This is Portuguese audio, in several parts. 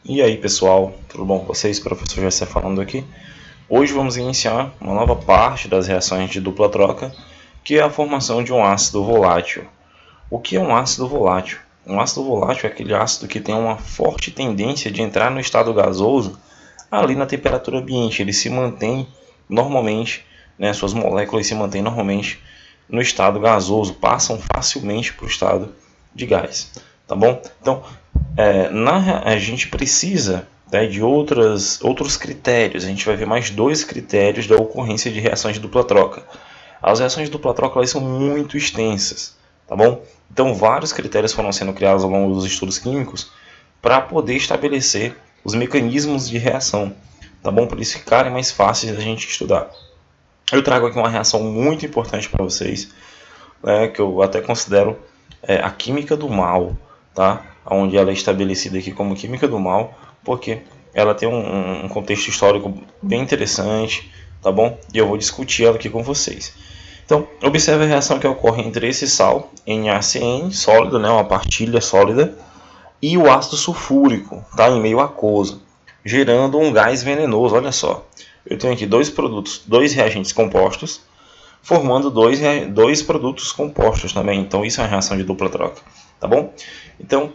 E aí pessoal, tudo bom com vocês? Professor José falando aqui. Hoje vamos iniciar uma nova parte das reações de dupla troca, que é a formação de um ácido volátil. O que é um ácido volátil? Um ácido volátil é aquele ácido que tem uma forte tendência de entrar no estado gasoso ali na temperatura ambiente. Ele se mantém normalmente, suas moléculas se mantêm normalmente no estado gasoso, passam facilmente para o estado de gás. Tá bom? Então, a gente precisa, né, de outros critérios. A gente vai ver mais dois critérios da ocorrência de reações de dupla troca. As reações de dupla troca elas são muito extensas, tá bom? Então vários critérios foram sendo criados ao longo dos estudos químicos para poder estabelecer os mecanismos de reação, tá bom? Para eles ficarem mais fáceis da gente estudar. Eu trago aqui uma reação muito importante para vocês, que eu até considero a química do mal, tá? Onde ela é estabelecida aqui como química do mal, porque ela tem um contexto histórico bem interessante, tá bom? E eu vou discutir ela aqui com vocês. Então, observe a reação que ocorre entre esse sal, NaCN, sólido, uma partilha sólida, e o ácido sulfúrico, tá? Em meio aquoso, gerando um gás venenoso. Olha só, eu tenho aqui dois reagentes compostos, formando dois produtos compostos também. Então isso é uma reação de dupla troca, tá bom? Então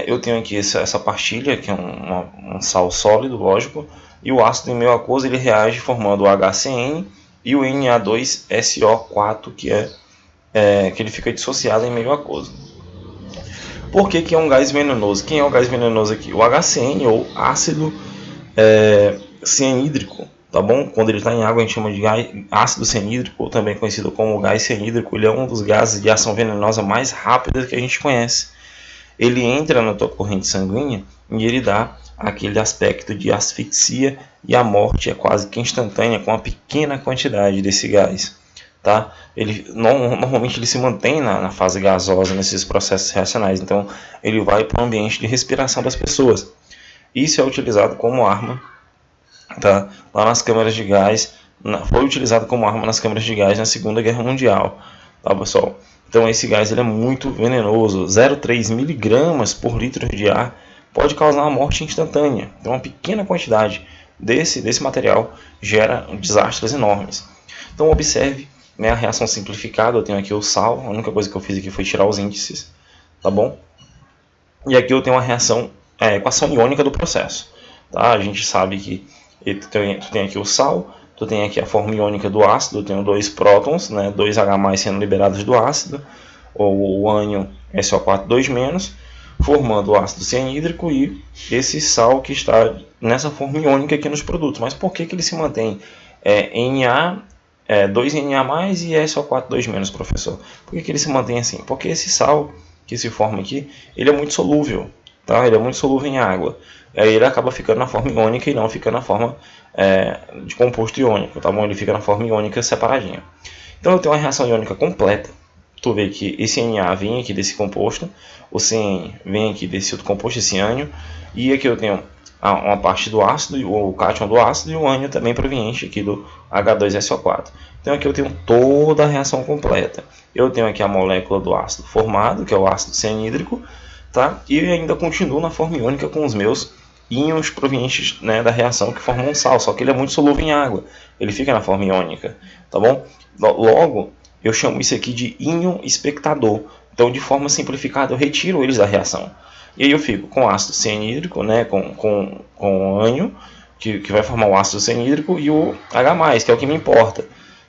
eu tenho aqui essa partilha, que é um sal sólido, lógico, e o ácido em meio aquoso ele reage formando o HCN e o Na2SO4, que ele fica dissociado em meio aquoso. Por que é um gás venenoso? Quem é o gás venenoso aqui? O HCN, ou ácido cianídrico, tá bom? Quando ele está em água a gente chama de ácido cianídrico, ou também conhecido como gás cianídrico. Ele é um dos gases de ação venenosa mais rápidas que a gente conhece. Ele entra na tua corrente sanguínea e ele dá aquele aspecto de asfixia, e a morte é quase que instantânea com uma pequena quantidade desse gás. Tá? Normalmente ele se mantém na fase gasosa nesses processos reacionais, então ele vai para o ambiente de respiração das pessoas. Isso é utilizado como arma, tá? Lá nas câmaras de gás, foi utilizado como arma nas câmaras de gás na Segunda Guerra Mundial, tá, pessoal? Então esse gás ele é muito venenoso, 0,3 miligramas por litro de ar pode causar uma morte instantânea. Então uma pequena quantidade desse material gera desastres enormes. Então observe, a reação simplificada. Eu tenho aqui o sal, a única coisa que eu fiz aqui foi tirar os índices, tá bom? E aqui eu tenho uma reação, equação iônica do processo, tá? A gente sabe que tu tem aqui o sal, tu tem aqui a forma iônica do ácido. Eu tenho dois prótons, 2H+ sendo liberados do ácido, ou o ânion SO4 2-, formando o ácido cianídrico e esse sal que está nessa forma iônica aqui nos produtos. Mas por que ele se mantém Na, 2Na+ e SO4 2-, professor? Por que ele se mantém assim? Porque esse sal que se forma aqui, ele é muito solúvel, tá? Ele é muito solúvel em água. Aí ele acaba ficando na forma iônica e não fica na forma de composto iônico, tá bom? Ele fica na forma iônica separadinha. Então eu tenho uma reação iônica completa. Tu vê que esse Na vem aqui desse composto, o CN vem aqui desse outro composto, esse ânion, e aqui eu tenho uma parte do ácido, o cátion do ácido, e o ânion também proveniente aqui do H2SO4. Então aqui eu tenho toda a reação completa. Eu tenho aqui a molécula do ácido formado, que é o ácido cianídrico, tá? E ainda continuo na forma iônica com os meus íons provenientes, da reação, que formam um sal, só que ele é muito solúvel em água, ele fica na forma iônica, tá bom? Logo, eu chamo isso aqui de íon espectador. Então, de forma simplificada, eu retiro eles da reação. E aí eu fico com ácido cianídrico, com o ânion, que vai formar o ácido cianídrico, e o H+, que é o que me importa.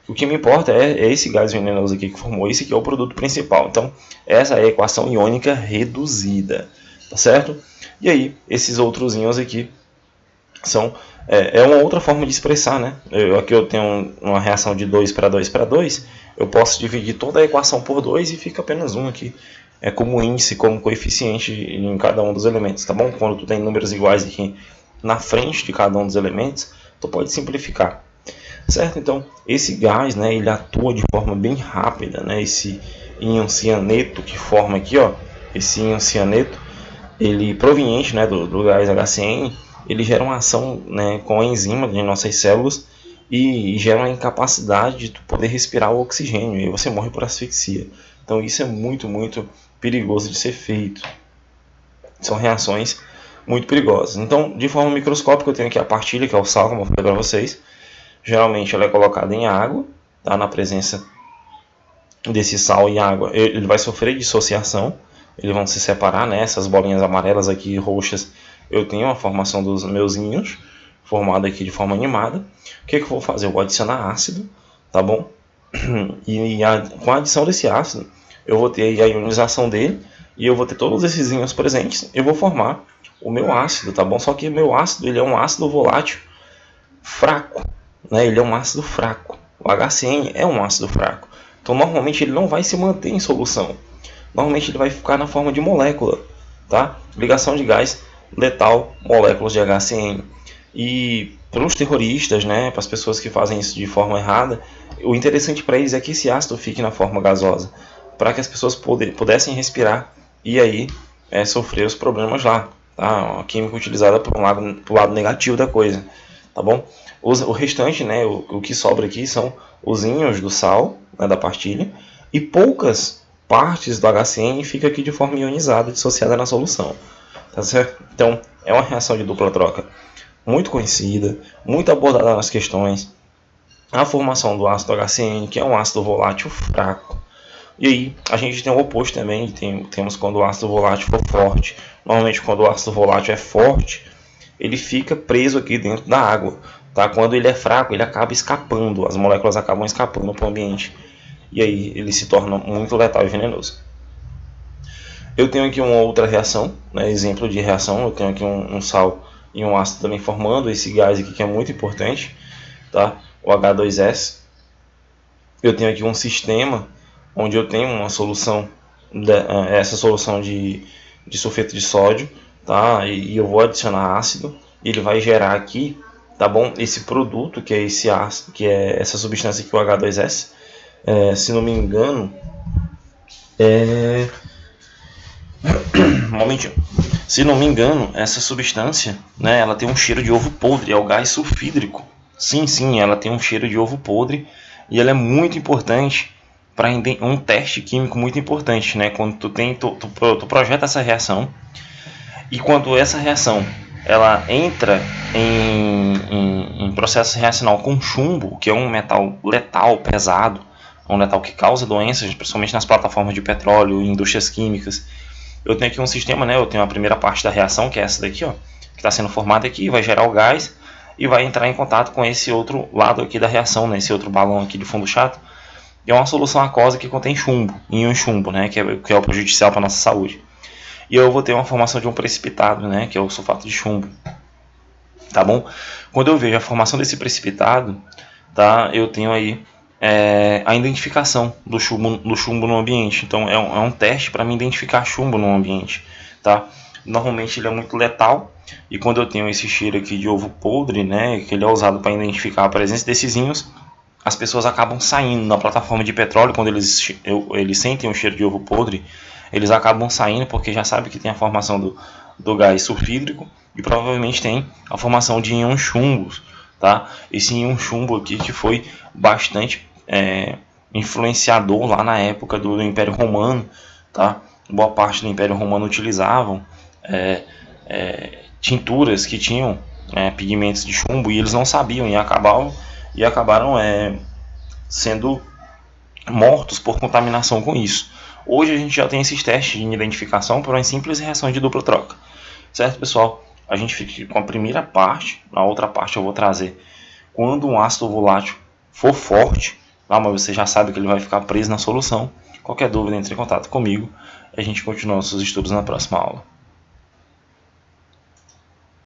O que me importa é esse gás venenoso aqui que formou. Esse aqui é o produto principal. Então, essa é a equação iônica reduzida, tá certo? E aí, esses outros íons aqui são uma outra forma de expressar, aqui eu tenho uma reação de 2 para 2 para 2, eu posso dividir toda a equação por 2 e fica apenas um aqui, como índice, como coeficiente em cada um dos elementos, tá bom? Quando tu tem números iguais aqui na frente de cada um dos elementos, tu pode simplificar, certo? Então, esse gás, ele atua de forma bem rápida, esse íon cianeto que forma aqui, ó, esse íon cianeto, ele proveniente, do gás HCN, ele gera uma ação, com a enzima de nossas células e gera uma incapacidade de tu poder respirar o oxigênio e você morre por asfixia. Então isso é muito, muito perigoso de ser feito. São reações muito perigosas. Então, de forma microscópica, eu tenho aqui a partilha, que é o sal, como eu falei para vocês. Geralmente ela é colocada em água, tá? Na presença desse sal e água, ele vai sofrer dissociação, eles vão se separar, né? Essas bolinhas amarelas aqui, roxas, eu tenho a formação dos meus íons, formado aqui de forma animada. O que eu vou fazer? Eu vou adicionar ácido, tá bom? E com a adição desse ácido, eu vou ter a ionização dele, e eu vou ter todos esses íons presentes, eu vou formar o meu ácido, tá bom? Só que o meu ácido, ele é um ácido volátil fraco, né? Ele é um ácido fraco. O HCN é um ácido fraco. Então, normalmente, ele não vai se manter em solução. Normalmente, ele vai ficar na forma de molécula, tá? Ligação de gás letal, moléculas de HCN. E para os terroristas, né, para as pessoas que fazem isso de forma errada, o interessante para eles é que esse ácido fique na forma gasosa, para que as pessoas pudessem respirar e aí sofrer os problemas lá. Tá? A química utilizada pro lado negativo da coisa, tá bom? O restante, né, o que sobra aqui são os íons do sal, né, da partilha, e poucas partes do HCN fica aqui de forma ionizada, dissociada na solução, tá certo? Então, é uma reação de dupla troca muito conhecida, muito abordada nas questões. A formação do ácido HCN, que é um ácido volátil fraco. E aí, a gente tem o oposto também, temos quando o ácido volátil for forte. Normalmente, quando o ácido volátil é forte, ele fica preso aqui dentro da água. Tá? Quando ele é fraco, ele acaba escapando, as moléculas acabam escapando para o ambiente. E aí, ele se torna muito letal e venenoso. Eu tenho aqui uma outra reação, né? Exemplo de reação, eu tenho aqui um sal e um ácido também formando esse gás aqui que é muito importante, tá? O H2S. Eu tenho aqui um sistema onde eu tenho uma solução, essa solução de sulfeto de sódio, tá? E eu vou adicionar ácido, ele vai gerar aqui, tá bom? Esse produto que é esse ácido, que é essa substância aqui, o H2S, se não me engano, um momentinho. Se não me engano, essa substância, né, ela tem um cheiro de ovo podre, é o gás sulfídrico. Sim, ela tem um cheiro de ovo podre e ela é muito importante para um teste químico muito importante, né? Quando tu projeta essa reação e quando essa reação ela entra em processo reacional com chumbo, que é um metal letal, pesado, um metal que causa doenças, principalmente nas plataformas de petróleo e indústrias químicas. Eu tenho aqui um sistema, né? Eu tenho a primeira parte da reação, que é essa daqui, ó, que está sendo formada aqui, vai gerar o gás e vai entrar em contato com esse outro lado aqui da reação, né? Esse outro balão aqui de fundo chato. E é uma solução aquosa que contém chumbo, íon chumbo, né? Que é o prejudicial para a nossa saúde. E eu vou ter uma formação de um precipitado, né? Que é o sulfato de chumbo, tá bom? Quando eu vejo a formação desse precipitado, tá? Eu tenho aí a identificação do chumbo no ambiente. Então é um teste para me identificar chumbo no ambiente, tá? Normalmente ele é muito letal e quando eu tenho esse cheiro aqui de ovo podre, né, que ele é usado para identificar a presença desses íons, as pessoas acabam saindo na plataforma de petróleo. Quando eles sentem o cheiro de ovo podre, eles acabam saindo porque já sabem que tem a formação do gás sulfídrico e provavelmente tem a formação de íons chumbos, tá? Esse íon chumbo aqui que foi bastante influenciador lá na época do Império Romano, tá? Boa parte do Império Romano utilizavam tinturas que tinham pigmentos de chumbo e eles não sabiam e acabaram sendo mortos por contaminação com isso. Hoje a gente já tem esses testes de identificação por uma simples reação de dupla troca, certo, pessoal? A gente fica com a primeira parte, na outra parte eu vou trazer quando um ácido volátil for forte, mas você já sabe que ele vai ficar preso na solução. Qualquer dúvida, entre em contato comigo e a gente continua nossos estudos na próxima aula.